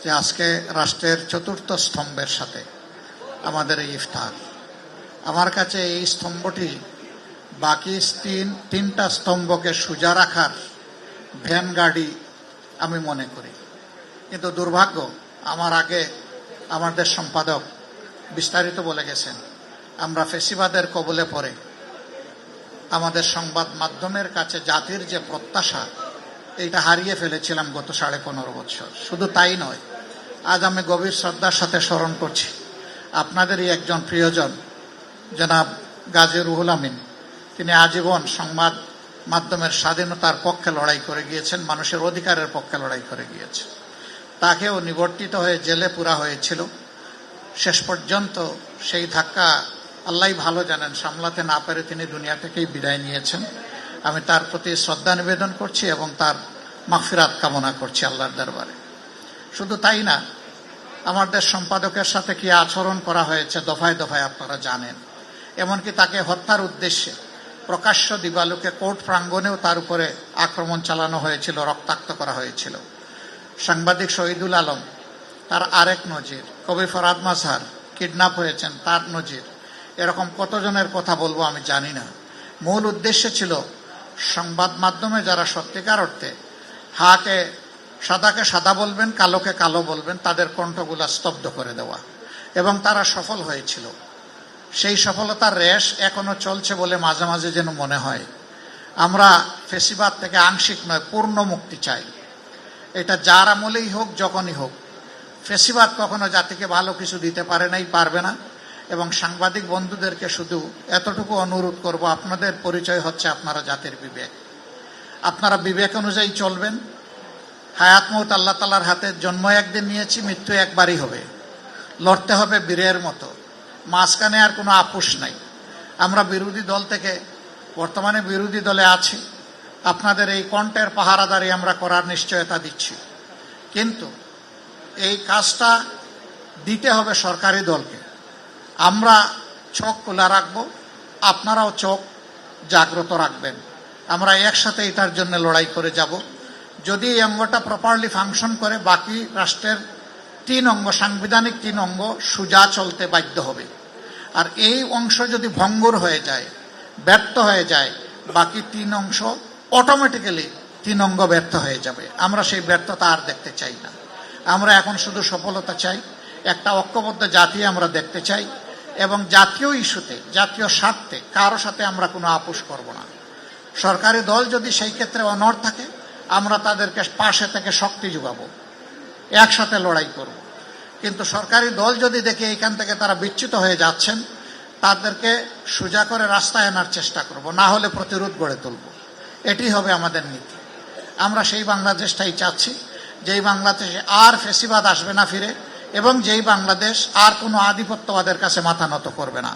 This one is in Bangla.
যে আজকে রাষ্ট্রের চতুর্থ স্তম্ভের সাথে আমাদের এই ইফতার। আমার কাছে এই স্তম্ভটি বাকি তিনটা স্তম্ভকে সোজা রাখার ভ্যান গাড়ি আমি মনে করি। কিন্তু দুর্ভাগ্য, আমার আগে আমাদের সম্পাদক বিস্তারিত বলে গেছেন, আমরা ফেসিবাদের কবলে পড়ে আমাদের সংবাদ মাধ্যমের কাছে জাতির যে প্রত্যাশা, এইটা হারিয়ে ফেলেছিলাম গত 15.5 বছর। শুধু তাই নয়, আজ আমি গভীর শ্রদ্ধার সাথে স্মরণ করছি আপনাদেরই একজন প্রিয়জন জনাব গাজী রুহুল আমিন। তিনি আজীবন সংবাদ মাধ্যমের স্বাধীনতার পক্ষে লড়াই করে গিয়েছেন, মানুষের অধিকারের পক্ষে লড়াই করে গিয়েছেন। তাকেও নিবর্তিত হয়ে জেলে পুরা হয়েছিল। শেষ পর্যন্ত সেই ধাক্কা আল্লাহই ভালো জানেন, সামলাতে না পেরে তিনি দুনিয়া থেকেই বিদায় নিয়েছেন। আমি তার প্রতি শ্রদ্ধা নিবেদন করছি এবং তার মাগফিরাত কামনা করছি আল্লাহর দরবারে। শুধু তাই না, আমাদের সম্পাদকের সাথে কি আচরণ করা হয়েছে দফায় দফায় আপনারা জানেন। এমনকি তাকে হত্যার উদ্দেশ্যে প্রকাশ্য দিবালোকে কোর্ট প্রাঙ্গণেও তার উপরে আক্রমণ চালানো হয়েছিল, রক্তাক্ত করা হয়েছিল। সাংবাদিক শহীদুল আলম, তার আরেক নজির। কবি ফরহাদ মাজহার কিডন্যাপ হয়েছেন, তার নজির। এরকম কতজনের কথা বলবো আমি জানি না। মূল উদ্দেশ্য ছিল সংবাদ মাধ্যমে যারা সত্যিকার অর্থে সাদাকে সাদা বলবেন, কালোকে কালো বলবেন, তাদের কণ্ঠগুলা স্তব্ধ করে দেওয়া, এবং তারা সফল হয়েছিল। সেই সফলতার রেশ এখনো চলছে বলে মাঝে মাঝে যেন মনে হয়। আমরা ফেসিবাদ থেকে আংশিক নয়, পূর্ণ মুক্তি চাই। এটা যার আমলেই হোক, যখনই হোক। ফেসিবাদ কখনো জাতিকে ভালো কিছু দিতে পারে নাই, পারবে না। এবং সাংবাদিক বন্ধুদেরকে শুধু এতটুকু অনুরোধ করব, আপনাদের পরিচয় হচ্ছে আপনারা জাতির বিবেক। আপনারা বিবেক অনুযায়ী চলবেন। হায়াত মৌত আল্লাহ তাআলার হাতে। জন্ম একদিন নিয়েছি, মৃত্যু একবারই হবে। লড়তে হবে বীরের মতো, মাঝখানে আর কোনো আপোষ নাই। আমরা বিরোধী দল থেকে, বর্তমানে বিরোধী দলে আছি, আপনাদের এই কণ্ঠের পাহারাদারি আমরা করার নিশ্চয়তা দিচ্ছি। কিন্তু এই কাজটা দিতে হবে সরকারি দলকে। আমরা চোখ খোলা রাখবো, আপনারাও চোখ জাগ্রত রাখবেন। আমরা একসাথে এটার জন্য লড়াই করে যাব। যদি এই অঙ্গটা প্রপারলি ফাংশন করে, বাকি রাষ্ট্রের 3 অঙ্গ, সাংবিধানিক 3 অঙ্গ সোজা চলতে বাধ্য হবে। আর এই অংশ যদি ভঙ্গুর হয়ে যায়, ব্যর্থ হয়ে যায়, বাকি 3 অংশ অটোমেটিক্যালি 3 অঙ্গ ব্যর্থ হয়ে যাবে। আমরা সেই ব্যর্থতা আর দেখতে চাই না। আমরা এখন শুধু সফলতা চাই, একটা ঐক্যবদ্ধ জাতি আমরা দেখতে চাই, এবং জাতীয় ইস্যুতে, জাতীয় স্বার্থে কারো সাথে আমরা কোনো আপোষ করব না। সরকারি দল যদি সেই ক্ষেত্রে অনড় থাকে, আমরা তাদেরকে পাশে থেকে শক্তি যোগাবো, একসাথে লড়াই করব। কিন্তু সরকারি দল যদি দেখে এখান থেকে তারা বিচ্যুত হয়ে যাচ্ছেন, তাদেরকে সোজা করে রাস্তায় আনার চেষ্টা করব, না হলে প্রতিরোধ গড়ে তুলব। এটি হবে আমাদের নীতি। আমরা সেই বাংলাদেশটাই চাচ্ছি, যেই বাংলাদেশে আর ফেসিবাদ আসবে না ফিরে, এবং যেই বাংলাদেশ আর কোনো আধিপত্যবাদের কাছে মাথা নত করবে না।